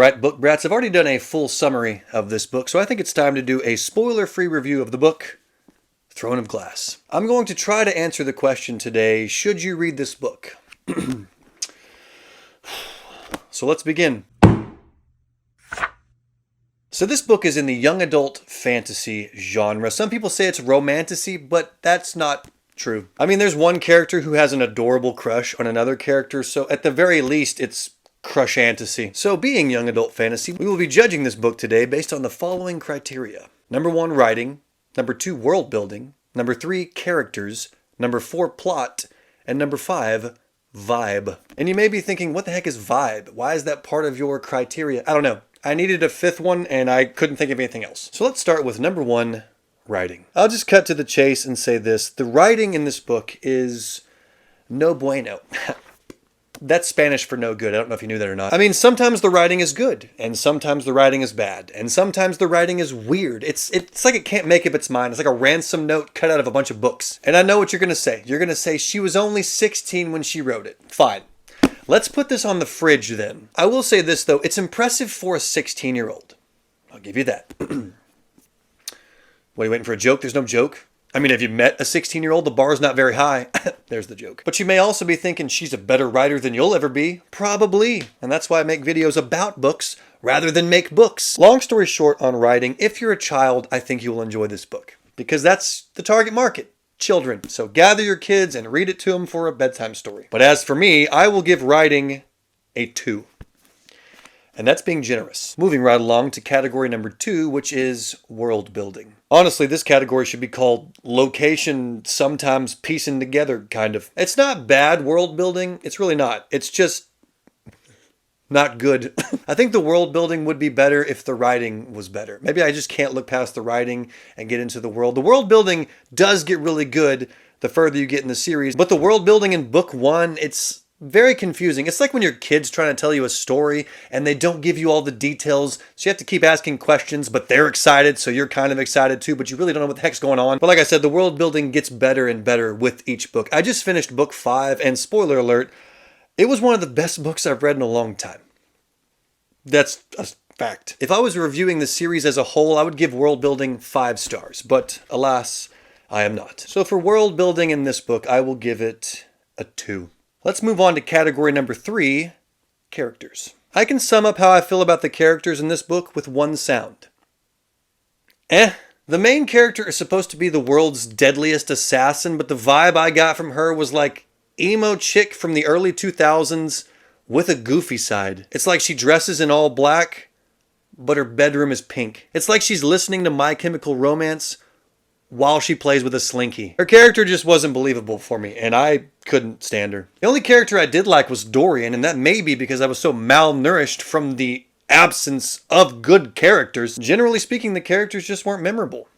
Alright, Book Brats, I've already done a full summary of this book, so I think it's time to do a spoiler-free review of the book, Throne of Glass. I'm going to try to answer the question today, should you read this book? So let's begin. So this book is in the young adult fantasy genre. Some people say it's romantasy, but that's not true. I mean, there's one character who has an adorable crush on another character, so at the very least, it's crush-antasy. So being young adult fantasy, we will be judging this book today based on the following criteria. Number 1, writing. Number 2, world building. Number 3, characters. Number 4, plot. And number 5, vibe. And you may be thinking, what the heck is vibe? Why is that part of your criteria? I don't know. I needed a 5th one and I couldn't think of anything else. So let's start with number 1, writing. I'll just cut to the chase and say this. The writing in this book is no bueno. That's Spanish for no good. I don't know if you knew that or not. I mean, sometimes the writing is good, and sometimes the writing is bad, and sometimes the writing is weird. It's like it can't make up its mind. It's like a ransom note cut out of a bunch of books. And I know what you're going to say. You're going to say she was only 16 when she wrote it. Fine. Let's put this on the fridge then. I will say this, though. It's impressive for a 16-year-old. I'll give you that. What, are you waiting for a joke? There's no joke. I mean, have you met a 16-year-old? The bar's not very high. There's the joke. But you may also be thinking she's a better writer than you'll ever be. Probably. And that's why I make videos about books rather than make books. Long story short on writing, if you're a child, I think you will enjoy this book. Because that's the target market. Children. So gather your kids and read it to them for a bedtime story. But as for me, I will give writing a 2. And that's being generous. Moving right along to category number 2, which is world building. Honestly, this category should be called location, sometimes piecing together, kind of. It's not bad world building. It's really not. It's just not good. I think the world building would be better if the writing was better. Maybe I just can't look past the writing and get into the world. The world building does get really good the further you get in the series. But the world building in book 1, it's very confusing. It's like when your kid's trying to tell you a story and they don't give you all the details. So you have to keep asking questions, but they're excited. So you're kind of excited too, but you really don't know what the heck's going on. But like I said, the world building gets better and better with each book. I just finished book 5 and spoiler alert, it was one of the best books I've read in a long time. That's a fact. If I was reviewing the series as a whole, I would give world building 5 stars, but alas, I am not. So for world building in this book, I will give it a 2. Let's move on to category number 3, characters. I can sum up how I feel about the characters in this book with one sound. The main character is supposed to be the world's deadliest assassin, but the vibe I got from her was like emo chick from the early 2000s with a goofy side. It's like she dresses in all black, but her bedroom is pink. It's like she's listening to My Chemical Romance while she plays with a slinky. Her character just wasn't believable for me, and I couldn't stand her. The only character I did like was Dorian, and that may be because I was so malnourished from the absence of good characters. Generally speaking, the characters just weren't memorable.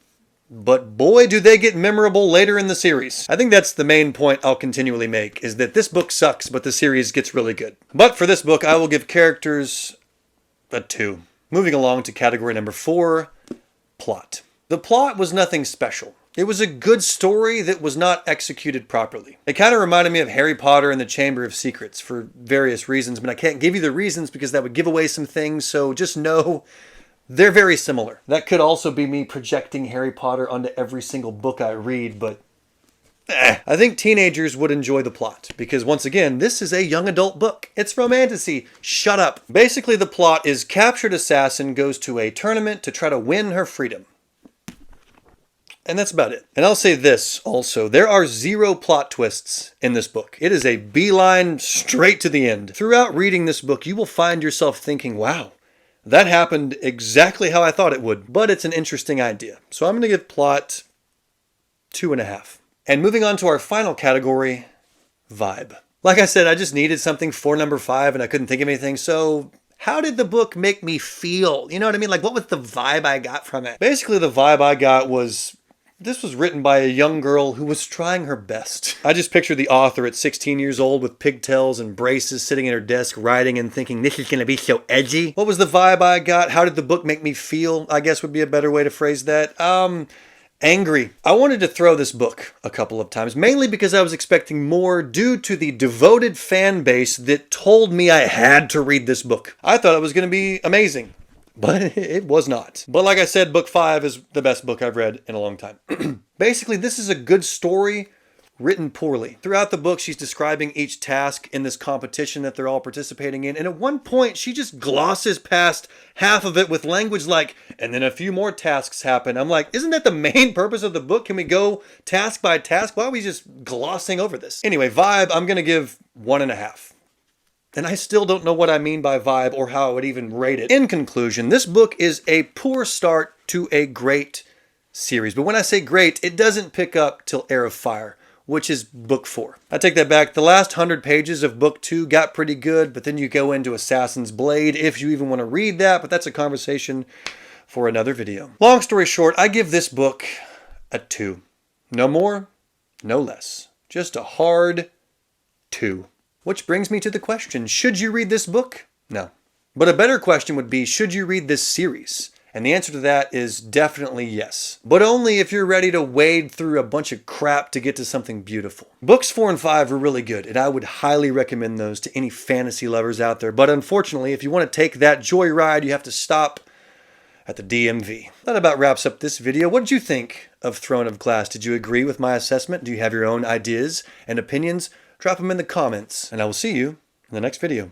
But boy, do they get memorable later in the series. I think that's the main point I'll continually make, is that this book sucks, but the series gets really good. But for this book, I will give characters a 2. Moving along to category number 4, plot. The plot was nothing special. It was a good story that was not executed properly. It kind of reminded me of Harry Potter and the Chamber of Secrets for various reasons, but I can't give you the reasons because that would give away some things, so just know they're very similar. That could also be me projecting Harry Potter onto every single book I read, but I think teenagers would enjoy the plot because, once again, this is a young adult book. It's romantasy. Shut up. Basically, the plot is captured assassin goes to a tournament to try to win her freedom. And that's about it. And I'll say this also. There are 0 plot twists in this book. It is a beeline straight to the end. Throughout reading this book, you will find yourself thinking, wow, that happened exactly how I thought it would. But it's an interesting idea. So I'm going to give plot 2.5. And moving on to our final category, vibe. Like I said, I just needed something for number 5 and I couldn't think of anything. So how did the book make me feel? You know what I mean? Like, what was the vibe I got from it? Basically, the vibe I got was, this was written by a young girl who was trying her best. I just picture the author at 16 years old with pigtails and braces sitting at her desk writing and thinking, this is going to be so edgy. What was the vibe I got? How did the book make me feel? I guess would be a better way to phrase that. Angry. I wanted to throw this book a couple of times, mainly because I was expecting more due to the devoted fan base that told me I had to read this book. I thought it was going to be amazing, but it was not. But like I said, book 5 is the best book I've read in a long time. Basically, this is a good story written poorly. Throughout the book, she's describing each task in this competition that they're all participating in, and at one point, she just glosses past half of it with language like, and then a few more tasks happen. I'm like, isn't that the main purpose of the book? Can we go task by task? Why are we just glossing over this? Anyway, vibe, I'm gonna give 1.5. And I still don't know what I mean by vibe or how I would even rate it. In conclusion, this book is a poor start to a great series. But when I say great, it doesn't pick up till Heir of Fire, which is book 4. I take that back. The last 100 pages of book 2 got pretty good, but then you go into Assassin's Blade if you even want to read that, but that's a conversation for another video. Long story short, I give this book a 2. No more, no less. Just a hard 2. Which brings me to the question, should you read this book? No. But a better question would be, should you read this series? And the answer to that is definitely yes. But only if you're ready to wade through a bunch of crap to get to something beautiful. Books 4 and 5 are really good, and I would highly recommend those to any fantasy lovers out there. But unfortunately, if you want to take that joyride, you have to stop at the DMV. That about wraps up this video. What did you think of Throne of Glass? Did you agree with my assessment? Do you have your own ideas and opinions? Drop them in the comments, and I will see you in the next video.